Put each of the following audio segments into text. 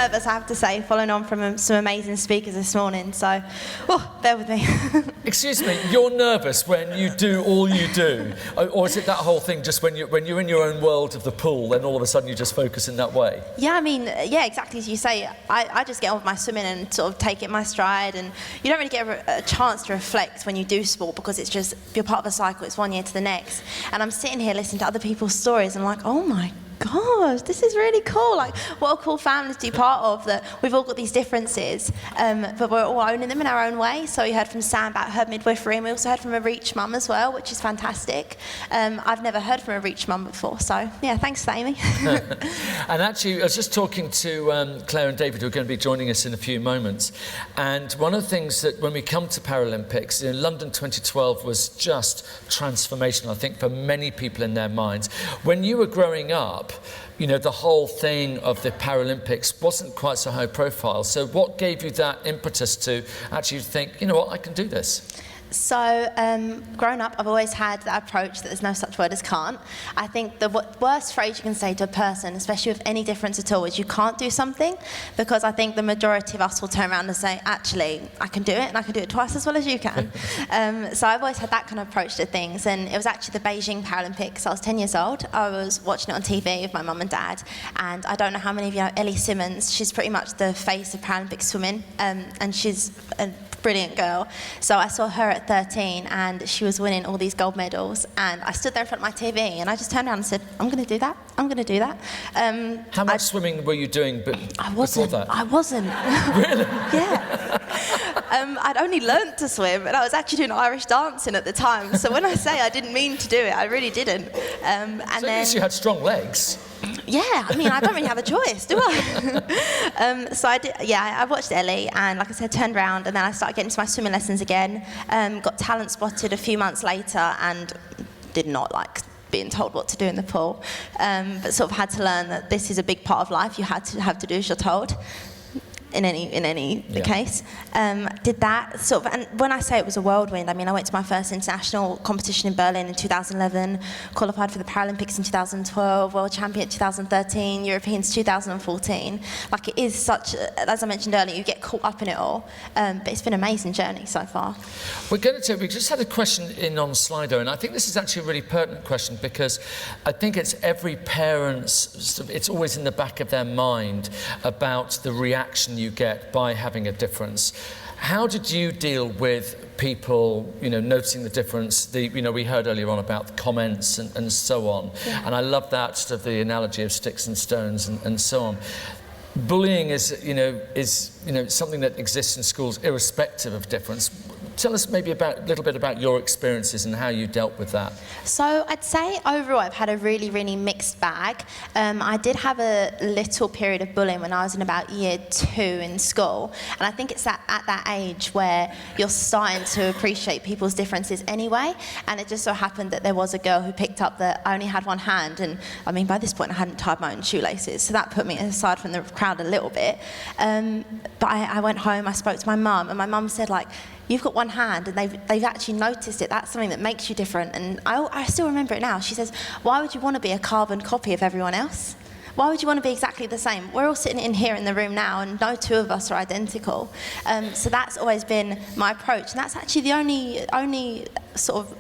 nervous, I have to say, following on from some amazing speakers this morning. So, bear with me. Excuse me, you're nervous when you do all you do, or is it that whole thing just when you're in your own world of the pool, then all of a sudden you just focus in that way? Yeah, I mean, yeah, exactly as you say. I just get on with my swimming and sort of take it in my stride, and you don't really get a chance to reflect when you do sport because it's just, you're part of a cycle, it's one year to the next. And I'm sitting here listening to other people's stories and I'm like, oh my gosh, this is really cool. Like, what a cool family to be part of, that we've all got these differences, but we're all owning them in our own way. So we heard from Sam about her midwifery, and we also heard from a Reach mum as well, which is fantastic. I've never heard from a Reach mum before, so yeah, thanks for that, Amy. And actually, I was just talking to Claire and David, who are going to be joining us in a few moments, and one of the things that when we come to Paralympics, London 2012 was just transformational, I think, for many people in their minds. When you were growing up, the whole thing of the Paralympics wasn't quite so high profile. So what gave you that impetus to actually think, you know what, I can do this? So, growing up, I've always had that approach that there's no such word as can't. I think the worst phrase you can say to a person, especially with any difference at all, is you can't do something, because I think the majority of us will turn around and say, actually, I can do it, and I can do it twice as well as you can. So I've always had that kind of approach to things, and it was actually the Beijing Paralympics. I was 10 years old. I was watching it on TV with my mum and dad, and I don't know how many of you know Ellie Simmons. She's pretty much the face of Paralympic swimming, and she's a brilliant girl. So I saw her at 13 and she was winning all these gold medals, and I stood there in front of my TV and I just turned around and said, I'm going to do that, I'm going to do that. How much swimming were you doing before that? I wasn't. Really? Yeah. I'd only learnt to swim, and I was actually doing Irish dancing at the time, so when I say I didn't mean to do it, I really didn't. And so at least you had strong legs. Yeah, I mean, I don't really have a choice, do I? So I did. Yeah, I watched Ellie, and like I said, turned around, and then I started getting to my swimming lessons again. Got talent spotted a few months later, and did not like being told what to do in the pool, but sort of had to learn that this is a big part of life. You have to do as you're told. In any case, did that sort of, and when I say it was a whirlwind, I mean I went to my first international competition in Berlin in 2011, qualified for the Paralympics in 2012, World Champion 2013, Europeans 2014. Like, it is such, as I mentioned earlier, you get caught up in it all, but it's been an amazing journey so far. We just had a question in on Slido, and I think this is actually a really pertinent question, because I think it's every parent's, it's always in the back of their mind about the reaction you get by having a difference. How did you deal with people, noticing the difference? We heard earlier on about the comments and so on. Yeah. And I love that sort of the analogy of sticks and stones and so on. Bullying is something that exists in schools irrespective of difference. Tell us maybe a little bit about your experiences and how you dealt with that. So I'd say overall I've had a really, really mixed bag. I did have a little period of bullying when I was in about year 2 in school, and I think it's at that age where you're starting to appreciate people's differences anyway, and it just so happened that there was a girl who picked up that I only had one hand, and I mean by this point I hadn't tied my own shoelaces, so that put me aside from the crowd a little bit. But I went home, I spoke to my mum, and my mum said, like, you've got one hand, and they've actually noticed it. That's something that makes you different. And I still remember it now. She says, why would you want to be a carbon copy of everyone else? Why would you want to be exactly the same? We're all sitting in here in the room now, and no two of us are identical. So that's always been my approach. And that's actually the only sort of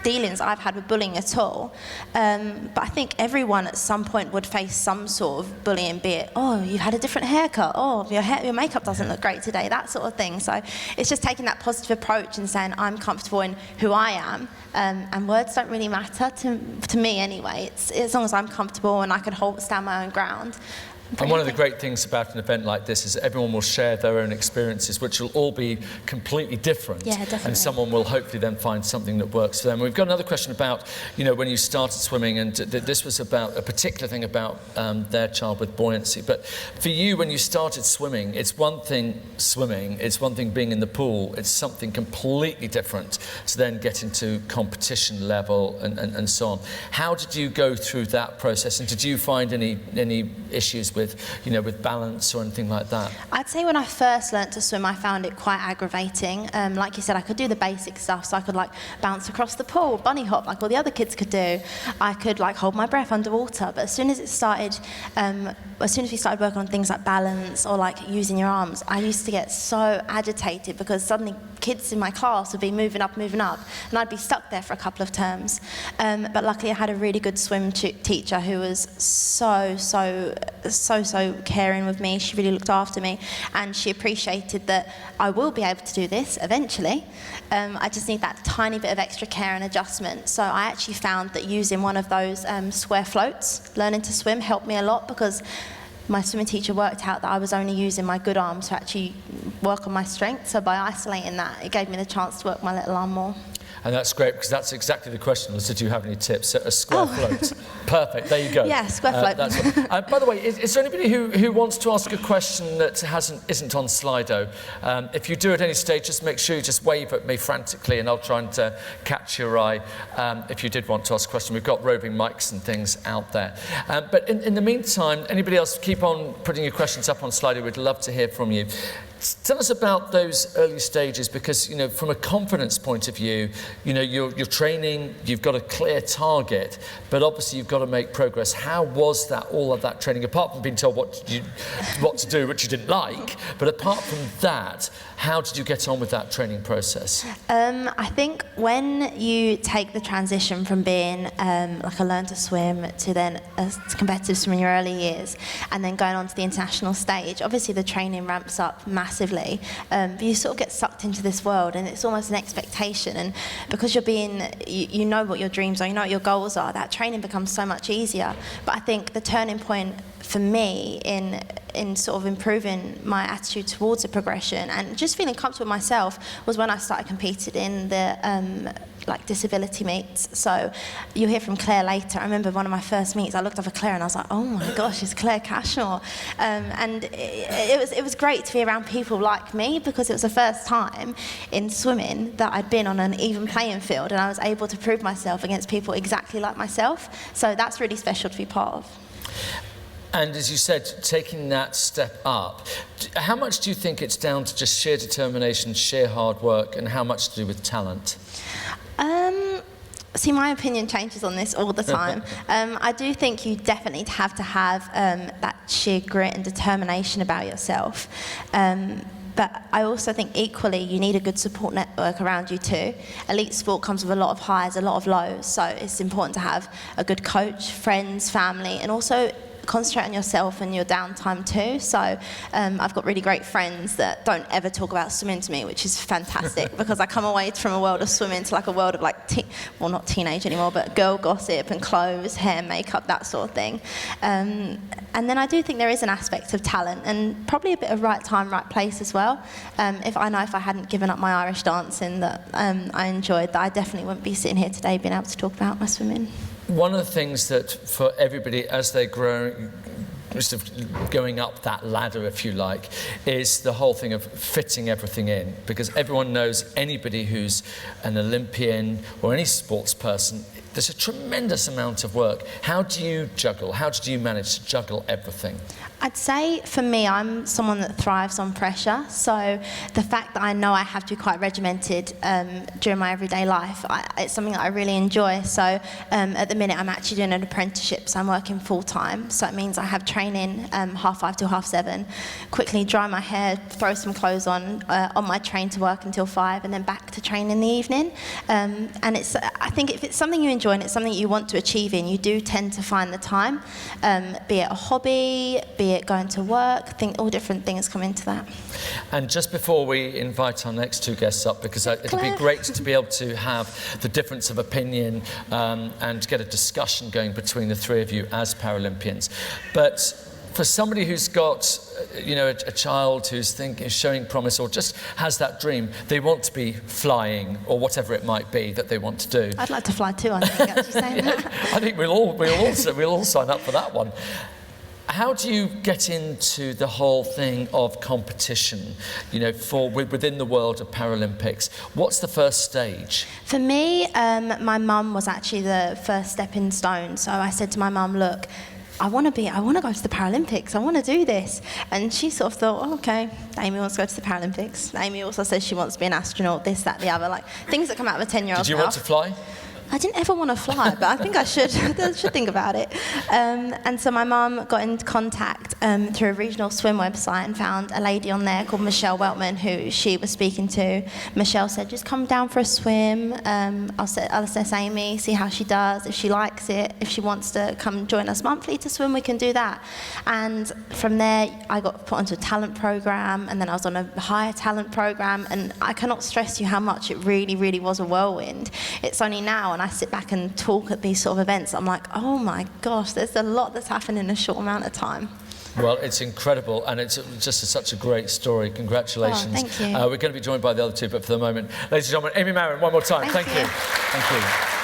dealings I've had with bullying at all. But I think everyone at some point would face some sort of bullying, be it, oh, you've had a different haircut, oh, your makeup doesn't look great today, that sort of thing. So it's just taking that positive approach and saying, I'm comfortable in who I am, and words don't really matter to me anyway. It's as long as I'm comfortable and I can stand my own ground. And one of the great things about an event like this is that everyone will share their own experiences, which will all be completely different. Yeah, definitely. And someone will hopefully then find something that works for them. We've got another question about, when you started swimming, and this was about a particular thing about their child with buoyancy. But for you, when you started swimming, it's one thing swimming, it's one thing being in the pool, it's something completely different to then get into competition level and so on. How did you go through that process, and did you find any issues with with, you know, with balance or anything like that? I'd say when I first learnt to swim, I found it quite aggravating. Like you said, I could do the basic stuff, so I could like bounce across the pool, bunny hop, like all the other kids could do. I could like hold my breath underwater. But as soon as we started working on things like balance or like using your arms, I used to get so agitated because suddenly kids in my class would be moving up, and I'd be stuck there for a couple of terms. But luckily I had a really good swim teacher who was so caring with me. She really looked after me, and she appreciated that I will be able to do this eventually. I just need that tiny bit of extra care and adjustment. So I actually found that using one of those square floats, learning to swim, helped me a lot, because my swimming teacher worked out that I was only using my good arm to actually work on my strength. So by isolating that, it gave me the chance to work my little arm more. And that's great, because that's exactly the question was, did you have any tips? A square float. Perfect, there you go. Yeah, square float. By the way, is there anybody who wants to ask a question that isn't on Slido? If you do at any stage, just make sure you just wave at me frantically and I'll try and catch your eye if you did want to ask a question. We've got roving mics and things out there. But in the meantime, anybody else, keep on putting your questions up on Slido. We'd love to hear from you. Tell us about those early stages, because, you know, from a confidence point of view, you know, you're training, you've got a clear target, but obviously you've got to make progress. How was that, all of that training, apart from being told what to do, which you didn't like, but apart from that, how did you get on with that training process? I think when you take the transition from being like a learn to swim to then a competitive swimmer in your early years, and then going on to the international stage, obviously the training ramps up massively, but you sort of get sucked into this world, and it's almost an expectation, and because you know what your dreams are, you know what your goals are, that training becomes so much easier. But I think the turning point for me in sort of improving my attitude towards the progression and just feeling comfortable with myself was when I started competing in the like disability meets. So you'll hear from Claire later. I remember one of my first meets, I looked up at Claire and I was like, oh my gosh, it's Claire Cashmore. And it was great to be around people like me, because it was the first time in swimming that I'd been on an even playing field, and I was able to prove myself against people exactly like myself. So that's really special to be part of. And as you said, taking that step up, how much do you think it's down to just sheer determination, sheer hard work, and how much to do with talent? See, my opinion changes on this all the time. I do think you definitely have to have that sheer grit and determination about yourself. But I also think equally you need a good support network around you too. Elite sport comes with a lot of highs, a lot of lows, so it's important to have a good coach, friends, family, and also concentrate on yourself and your downtime too. So I've got really great friends that don't ever talk about swimming to me, which is fantastic because I come away from a world of swimming to like a world of like, well, not teenage anymore, but girl gossip and clothes, hair, makeup, that sort of thing. And then I do think there is an aspect of talent and probably a bit of right time, right place as well. If I hadn't given up my Irish dancing that I enjoyed, that I definitely wouldn't be sitting here today being able to talk about my swimming. One of the things that for everybody as they grow, sort of going up that ladder, if you like, is the whole thing of fitting everything in, because everyone knows anybody who's an Olympian or any sports person, there's a tremendous amount of work. How do you juggle? How do you manage to juggle everything? I'd say for me, I'm someone that thrives on pressure. So the fact that I know I have to be quite regimented during my everyday life, it's something that I really enjoy. So at the minute, I'm actually doing an apprenticeship, so I'm working full time. So it means I have training 5:30 till 7:30, quickly dry my hair, throw some clothes on my train to work until 5, and then back to train in the evening. And I think if it's something you enjoy and it's something you want to achieve in, you do tend to find the time, be it a hobby, be it going to work. I think all different things come into that. And just before we invite our next two guests up, because it'll be great to be able to have the difference of opinion and get a discussion going between the three of you as Paralympians. But for somebody who's got, a child who's showing promise or just has that dream, they want to be flying or whatever it might be that they want to do. I'd like to fly too, I think, actually saying that. I think we'll all sign up for that one. How do you get into the whole thing of competition, within the world of Paralympics? What's the first stage? For me, my mum was actually the first stepping stone. So I said to my mum, look, I want to go to the Paralympics, I want to do this. And she sort of thought, oh, okay, Amy wants to go to the Paralympics. Amy also says she wants to be an astronaut, this, that, the other, like things that come out of a 10-year-old's Did you mouth. want to fly? I didn't ever want to fly, but I think I should. I should think about it. And so my mum got into contact through a regional swim website and found a lady on there called Michelle Weltman, who she was speaking to. Michelle said, just come down for a swim. I'll assess Amy, see how she does, if she likes it, if she wants to come join us monthly to swim, we can do that. And from there, I got put onto a talent program, and then I was on a higher talent program, and I cannot stress to you how much it really, really was a whirlwind. It's only now, and I sit back and talk at these sort of events, I'm like, oh my gosh, there's a lot that's happened in a short amount of time. Well, it's incredible, and it's just such a great story. Congratulations. Oh, thank you. We're going to be joined by the other two, but for the moment, ladies and gentlemen, Amy Marren, one more time. Thank you. Thank you.